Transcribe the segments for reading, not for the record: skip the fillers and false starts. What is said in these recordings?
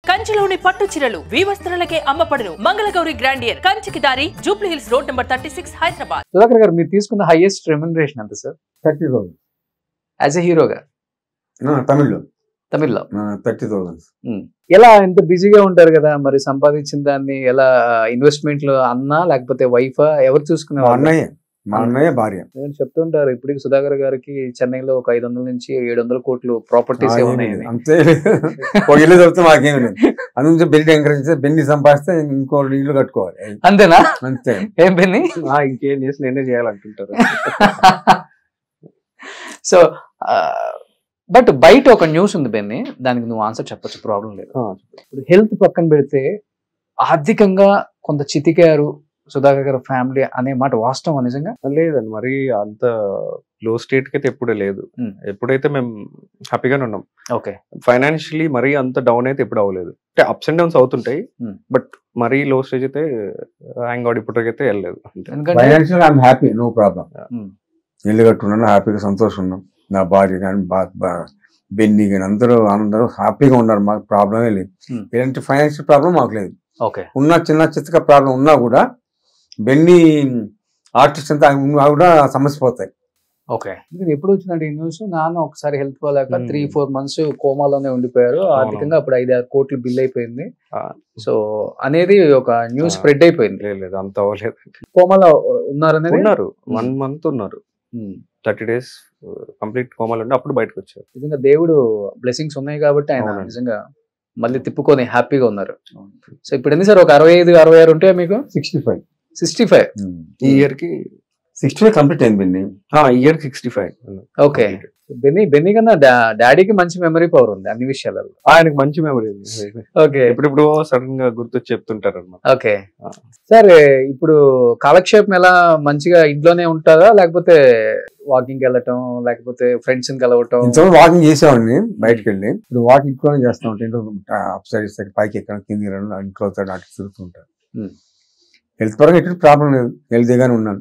కంచిలోని పట్టు చీరలు వీవస్త్రాలకే అమ్మపడును. మంగళగౌరి గ్రాండియర్ కంచికి దారి Jubilee hills road number 36 Hyderabad. Sudhakar గారు మీరు తీసుకున్న హైయెస్ట్ రెమ్యునరేషన్ ఎంత సార్? 30,000 యాజ్ ఎ హీరోగా తమిళ్లో 30,000. ఎలా ఎంత బిజీగా ఉంటారు కదా, మరి సంపాదించిన దాన్ని ఎలా ఇన్వెస్ట్మెంట్ లో అన్నా లేకపోతే వైఫా ఎవరు చూసుకునే? మా అన్నయ్య భార్య. నేను చెప్తుంటారు ఇప్పటికి సుధాకర్ గారికి చెన్నైలో ఒక 500 నుంచి 700 కోట్లు ప్రాపర్టీస్ అంతే ఇల్లు చెప్తే మాకేమి లేదు. అందుకే బెల్లి ఎంకరేజ్ చేస్తే బెన్ని సంపాదిస్తే ఇంకో ఇల్లు కట్టుకోవాలి అంతేనా? అంతే. ఏం బెన్ని ఇంకేం చేసి నేనే చేయాలంటుంటారు. సో బట్ బయట ఒక న్యూస్ ఉంది బెన్ని, దానికి నువ్వు ఆన్సర్ చెప్పచ్చు, ప్రాబ్లం లేదు. ఇప్పుడు హెల్త్ పక్కన పెడితే ఆర్థికంగా కొంత చితికారు సుధాకర్ గారు ఫ్యామిలీ అనే మాట వాస్తవం నిజంగా? లేదండి, మరి అంత లో స్టేట్ కి అయితే ఎప్పుడే లేదు. ఎప్పుడైతే మేము హ్యాపీగానే ఉన్నాం. ఓకే, ఫైనాన్షియలీ మరీ అంత డౌన్ అయితే ఎప్పుడు అవ్వలేదు. అంటే అప్స్ అండ్ డౌన్స్ అవుతుంటాయి, బట్ మరీ లో స్టేజ్ అయితే హ్యాంగ్ అవుట్ ఇప్పటికైతే వెళ్ళలేదు. Financial I'm happy, no problem. ఇల్లు కట్టున్నాను, హ్యాపీగా సంతోషం ఉన్నాం. నా భార్య కానీ బెన్ని కానీ అందరూ హ్యాపీగా ఉన్నారు. మాకు ప్రాబ్లమే లేదు. ఇలాంటి ఫైనాన్షియల్ ప్రాబ్లం మాకు లేదు. ఓకే, ఉన్న చిన్న చిత్తక ప్రాబ్లం ఉన్నా కూడా బెన్ని ఆర్టిస్ట్ అంతా కూడా సమస్య పోతాయి. ఓకే, ఎప్పుడు వచ్చిందంటే ఈ న్యూస్, నాన్న ఒకసారి హెల్త్ బాగాలేక 3-4 months కోమాలోనే ఉండిపోయారు. ఆర్థికంగా అప్పుడు 5-6 కోట్లు బిల్ అయిపోయింది. సో అనేది ఒక న్యూస్ స్ప్రెడ్ అయిపోయింది. లేదు, అంత అవ్వలేదు. కోమాలో ఉన్నారనేది? ఉన్నారు, 1 month ఉన్నారు. 30 days కంప్లీట్ కోమాలో ఉండి అప్పుడు బయటకు వచ్చారు. నిజంగా దేవుడు బ్లెస్సింగ్స్ ఉన్నాయి కాబట్టి ఆయన నిజంగా మళ్ళీ తిప్పుకొని హ్యాపీగా ఉన్నారు. సో ఇప్పుడు ఎన్ని సార్, ఒక 65-66 ఉంటాయా మీకు? 65 ఈ ఇయర్ కి 65 కంప్లీట్ అయింది బెన్ని. ఇయర్ 65. ఓకే, బెన్నీ కన్నా డాడీకి మంచి మెమరీ పవర్ ఉంది అన్ని విషయాలలో. ఆయనకు మంచి మెమరీ. ఓకే, ఇప్పుడు సడన్ గా గుర్తొచ్చి చెప్తుంటారు అన్నమాట. ఓకే సార్, ఇప్పుడు కాలక్షేపం ఎలా మంచిగా ఇంట్లోనే ఉంటారా, లేకపోతే వాకింగ్ వెళ్ళటం, లేకపోతే ఫ్రెండ్స్ ని కలవటం? వాకింగ్ చేసేవాడిని బయటకు వెళ్ళి. ఇప్పుడు వాకింగ్ ఇంట్లోనే చేస్తూ ఉంటాను. అప్ సైడ్ పైకి ఎక్కడ కిందికి ఇంట్లో అటు తిరుగుతుంటాను. హెల్త్ పరంగా ఎటువంటి ప్రాబ్లం లేదు, హెల్తీగానే ఉన్నాను.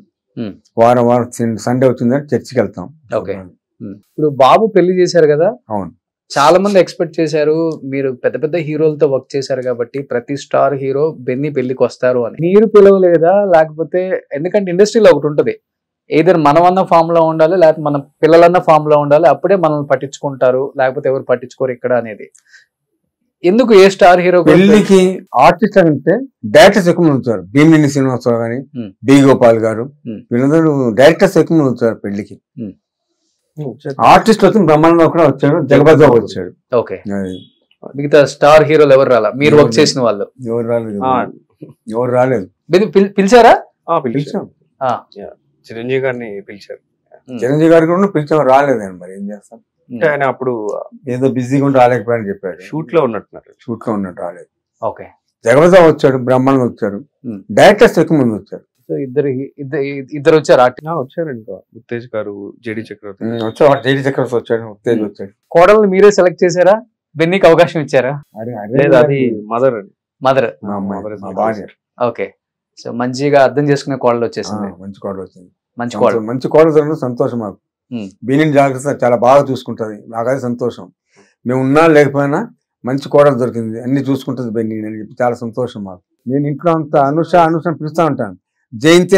వారం సండే వచ్చిందని చర్చికి వెళ్తాం. ఓకే, ఇప్పుడు బాబు పెళ్లి చేశారు కదా? అవును, చాలా మంది ఎక్స్పెక్ట్ చేశారు మీరు పెద్ద పెద్ద హీరోలతో వర్క్ చేశారు కాబట్టి ప్రతి స్టార్ హీరో బెన్నీ పెళ్లికి వస్తారు అని. మీరు పిలవలేదా? లేకపోతే ఎందుకంటే ఇండస్ట్రీలో ఒకటి ఉంటుంది, ఏదైనా మనమన్న ఫామ్ లో ఉండాలి, లేకపోతే మన పిల్లలన్న ఫామ్ లో ఉండాలి, అప్పుడే మనల్ని పట్టించుకుంటారు, లేకపోతే ఎవరు పట్టించుకోరు ఇక్కడ అనేది. ఎందుకు ఏ స్టార్ హీరో పెళ్లికి ఆర్టిస్ట్ అంటే డైరెక్టర్స్ ఎక్కువ ఉంచారు? భీమిని శ్రీనివాసరావు గాని, బి గోపాల్ గారు, వీళ్ళందరూ డైరెక్టర్స్ ఎక్కువ ఉంచారు పెళ్లికి. ఆర్టిస్ట్ వచ్చి బ్రహ్మానందం కూడా వచ్చాడు, జగపతి వచ్చాడు. ఓకే, మిగతా స్టార్ హీరోలు ఎవరు రాలా? మీరు వర్క్ చేసిన వాళ్ళు ఎవరు రాలేదు. పిలిచారా? పిలిచాం, చిరంజీవి గారిని పిలిచారు. చిరంజీవి గారికి కూడా పిలిచాం, రాలేదండి. మరి ఏం చేస్తాం, ఆయన అప్పుడు ఏదో బిజీగా ఉండి రాలేకపోయాని చెప్పాడు. షూట్ లో ఉన్నట్టు రాలేదు. ఓకే, జగపతి వచ్చాడు, బ్రహ్మానందం వచ్చాడు, డైరెక్టర్స్ ఎక్కువ మంది వచ్చారు. ఇద్దరు వచ్చారు. వచ్చారు ఇంకా ఉత్తేజ్ గారు, జేడి చక్రవర్తి వచ్చాడు, ఉత్తేజ్ వచ్చాడు. కోడల్ని మీరే సెలెక్ట్ చేశారా? బెన్నీకి అవకాశం ఇచ్చారా? అది మదర్. ఓకే, సో మంచిగా అర్థం చేసుకునే కోడలు వచ్చేసింది. మంచి కోడలు వచ్చింది. మంచి కోడలు సంతోషం మాకు. బెన్నీని జాగ్రత్త చాలా బాగా చూసుకుంటది, నాకైతే సంతోషం. మేము ఉన్నా లేకపోయినా మంచి కోడలు దొరికింది, అన్ని చూసుకుంటుంది బెన్నీ అని చెప్పి చాలా సంతోషం మాకు. నేను ఇంట్లో అంత అనుష పిలుస్తూ ఉంటాను, జయంతి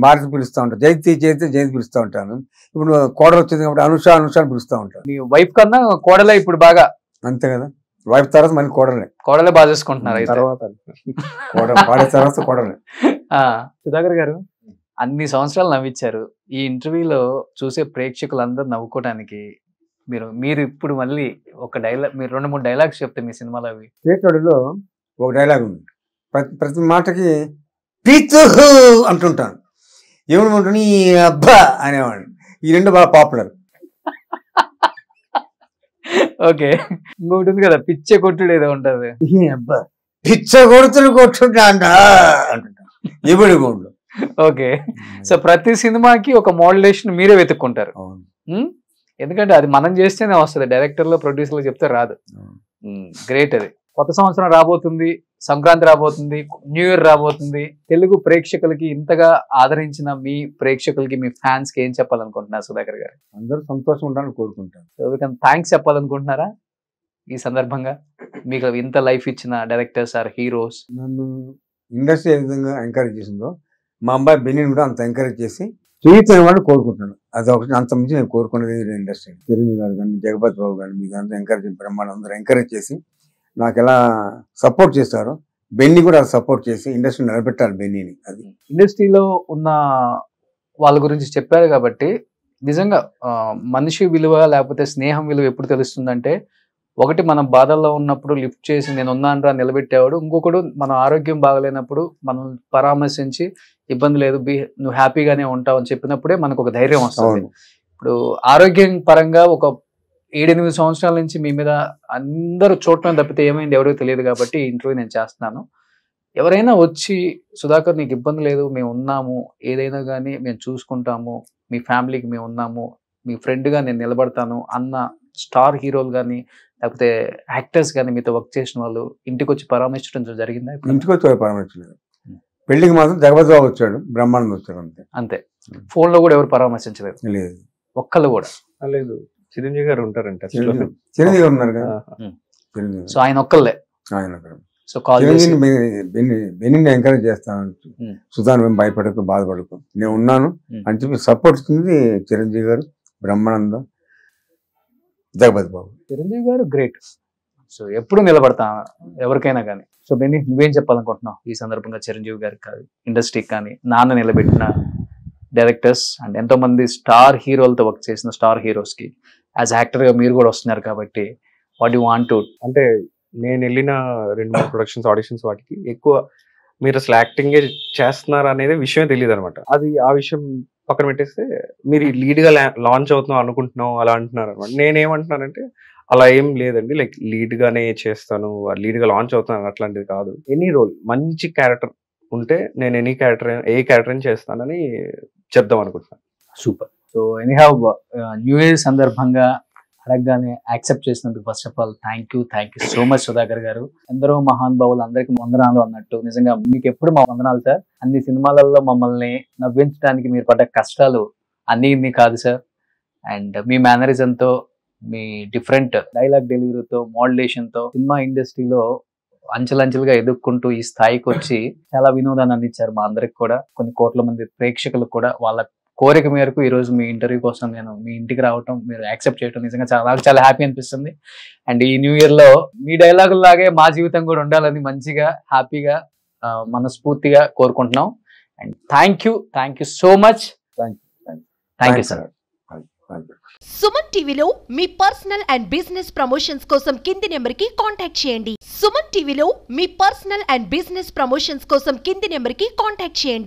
భారతి పిలుస్తూ ఉంటాను, జయంతి పిలుస్తూ ఉంటాను. ఇప్పుడు కోడలు వచ్చింది కాబట్టి అనుష అని పిలుస్తూ ఉంటాను. మీ వైఫ్ కన్నా కోడలే ఇప్పుడు బాగా? అంతే కదా, వైఫ్ తర్వాత మళ్ళీ కోడలే బాగా చూసుకుంటున్నారు. తర్వాత కోడలే. సుధాకర్ గారు అన్ని సంవత్సరాలు నవ్వించారు. ఈ ఇంటర్వ్యూలో చూసే ప్రేక్షకులందరూ నవ్వుకోవడానికి మీరు ఇప్పుడు మళ్ళీ ఒక డైలాగ్, మీరు 2-3 డైలాగ్స్ చెప్తే మీ సినిమాలో అవి. చేతోడిలో ఒక డైలాగ్ ఉంది, ప్రతి మాటకి పీతు అంటుంటాను, ఏమనుకుంటున్నా ఈ అబ్బా అనేవాడు. ఈ 2 బాగా పాపులర్. ఓకే, ఇంకొకటి ఉంది కదా, పిచ్చే కొట్టుడు ఏదో ఉంటది. అబ్బా పిచ్చ కొడుతుంటా అంటుంటా ఎప్పుడు గోండ్లు. ఓకే, సో ప్రతి సినిమాకి ఒక మోడ్యులేషన్ మీరే వెతుక్కుంటారు. ఎందుకంటే అది మనం చేస్తేనే వస్తుంది, డైరెక్టర్లో ప్రొడ్యూసర్లో చెప్తే రాదు. గ్రేట్. అది కొత్త సంవత్సరం రాబోతుంది, సంక్రాంతి రాబోతుంది, న్యూ ఇయర్ రాబోతుంది. తెలుగు ప్రేక్షకులకి ఇంతగా ఆదరించిన మీ ప్రేక్షకులకి, మీ ఫ్యాన్స్ కి ఏం చెప్పాలనుకుంటున్నారు సుధాకర్ గారు? అందరూ సంతోషం ఉండాలని కోరుకుంటాను. ఎవరికైనా థ్యాంక్స్ చెప్పాలనుకుంటున్నారా? ఈ సందర్భంగా మీకు ఇంత లైఫ్ ఇచ్చిన డైరెక్టర్స్ ఆర్ హీరోస్? నన్ను ఇండస్ట్రీ ఏ విధంగా ఎంకరేజ్ చేసిందో మా అబ్బాయి బెన్నీని కూడా అంత ఎంకరేజ్ చేసి జీవితం వాళ్ళు కోరుకుంటున్నాను. అది ఒకటి, అంత మించి నేను కోరుకునేది ఇండస్ట్రీ. చిరంజీవి గారు కానీ, జగపతి బాబు కానీ, మీకు అంతా ఎంకరేజ్, బ్రహ్మాండం అందరూ ఎంకరేజ్ చేసి నాకు ఎలా సపోర్ట్ చేస్తారో బెన్నీ కూడా సపోర్ట్ చేసి ఇండస్ట్రీ నిలబెట్టాలి బెన్నీని. అది ఇండస్ట్రీలో ఉన్న వాళ్ళ గురించి చెప్పారు కాబట్టి నిజంగా మనిషి విలువ లేకపోతే స్నేహం విలువ ఎప్పుడు తెలుస్తుందంటే, ఒకటి మనం బాధల్లో ఉన్నప్పుడు లిఫ్ట్ చేసి నేను ఉన్నానరా నిలబెట్టేవాడు, ఇంకొకడు మన ఆరోగ్యం బాగలేనప్పుడు మనం పరామర్శించి ఇబ్బంది లేదు నువ్వు హ్యాపీగానే ఉంటావు అని చెప్పినప్పుడే మనకు ఒక ధైర్యం వస్తుంది. ఇప్పుడు ఆరోగ్యం పరంగా ఒక 7-8 సంవత్సరాల నుంచి మీ మీద అందరూ చూడటం తప్పితే ఏమైంది ఎవరికి తెలియదు కాబట్టి ఈ ఇంటర్వ్యూ నేను చేస్తున్నాను. ఎవరైనా వచ్చి సుధాకర్ నీకు ఇబ్బంది లేదు, మేము ఉన్నాము, ఏదైనా కానీ మేము చూసుకుంటాము, మీ ఫ్యామిలీకి మేము ఉన్నాము, మీ ఫ్రెండ్గా నేను నిలబడతాను అన్న స్టార్ హీరోలు కానీ లేకపోతే యాక్టర్స్ కానీ మీతో వర్క్ చేసిన వాళ్ళు ఇంటికి వచ్చి పరామర్శించడం జరిగిందా? ఇంటికి వచ్చి పరామర్శించలేదు. పెళ్లికి మాత్రం జగపతి బాబు వచ్చాడు, బ్రహ్మాండం వచ్చాడు, అంతే. అంతే. ఫోన్ లో కూడా ఎవరు పరామర్శించలేదు? లేదు, ఒక్కళ్ళు కూడా లేదు. చిరంజీవి గారు ఉంటారంట, చిరంజీవి గారు ఉన్నారు కదా. సో ఆయన ఒక్కళ్ళే. ఆయన సో కాల్ చేసి బెన్నీని ఎంకరేజ్ చేస్తాను, సుధాన్ మేము భయపడకు, బాధపడకు, నేను ఉన్నాను అని చెప్పి సపోర్ట్ ఇస్తుంది చిరంజీవి గారు, బ్రహ్మానందం, జగపతి బాబు. చిరంజీవి గారు గ్రేట్. సో ఎప్పుడు నిలబడతా ఎవరికైనా కానీ. సో బెన్నీ, నువ్వేం చెప్పాలనుకుంటున్నావు ఈ సందర్భంగా చిరంజీవి గారికి కానీ ఇండస్ట్రీకి కానీ, నాన్న నిలబెట్టిన డైరెక్టర్స్ అండ్ ఎంతో మంది స్టార్ హీరోలతో వర్క్ చేసిన స్టార్ హీరోస్ కి యాజ్ యాక్టర్ గా మీరు కూడా వస్తున్నారు కాబట్టి వాట్ యు వాంట్ టు? అంటే నేను వెళ్ళిన 2-3 ప్రొడక్షన్స్ ఆడిషన్స్ వాటికి ఎక్కువ మీరు అసలు యాక్టింగే చేస్తున్నారు అనేది విషయమే తెలియదు అనమాట. అది ఆ విషయం పక్కన పెట్టేస్తే మీరు లీడ్ గా లాంచ్ అవుతున్నాం అనుకుంటున్నాం అలా అంటున్నారు అనమాట. నేనేమంటున్నానంటే అలా ఏం లేదండి, లైక్ లీడ్ గానే చేస్తాను, లీడ్ గా లాంచ్ అవుతున్నాను అట్లాంటిది కాదు. ఎనీ రోల్ మంచి క్యారెక్టర్ ఉంటే నేను ఏ క్యారెక్టర్ చేస్తానని చెప్దాం అనుకుంటున్నాను. Super. So anyhow new year సందర్భంగా అడగగానే యాక్సెప్ట్ చేసినందుకు first of all thank you so much Sudhakar గారు. ఎందరో మహానుభావులు అందరికీ వందనాలు అన్నట్టు నిజంగా మీకు ఎప్పుడు మా వందనాలు సార్. అన్ని సినిమాలలో మమ్మల్ని నవ్వించడానికి మీరు పడ్డ కష్టాలు అన్ని ఇన్ని కాదు సార్. అండ్ మీ మేనరిజంతో, మీ డిఫరెంట్ డైలాగ్ డెలివరీతో, మోడ్యులేషన్తో సినిమా ఇండస్ట్రీలో అంచెలంచెలుగా ఎదుర్కొంటూ ఈ స్థాయికి వచ్చి చాలా వినోదాన్ని అందించారు మా అందరికి కూడా, కొన్ని కోట్ల మంది ప్రేక్షకులకు కూడా. వాళ్ళ కోరిక మేరకు ఈ రోజు మీ ఇంటర్వ్యూ కోసం నేను మీ ఇంటికి రావటం, మీరు యాక్సెప్ట్ చేయడం నిజంగా చాలా హ్యాపీ అనిపిస్తుంది. అండ్ ఈ న్యూ ఇయర్ లో మీ డైలాగుల లాగే మా జీవితం కూడా ఉండాలని మంచిగా హ్యాపీగా మనస్ఫూర్తిగా కోరుకుంటున్నాం. And thank you so much. Thank you sir. Suman టీవీలో మీ పర్సనల్ అండ్ బిజినెస్ ప్రమోషన్స్ కోసం కింది నెంబర్ కి కాంటాక్ట్ చేయండి. సుమన్ టీవీలో మీ పర్సనల్ అండ్ బిజినెస్ ప్రమోషన్స్ కోసం కింది నెంబర్ కి కాంటాక్ట్ చేయండి.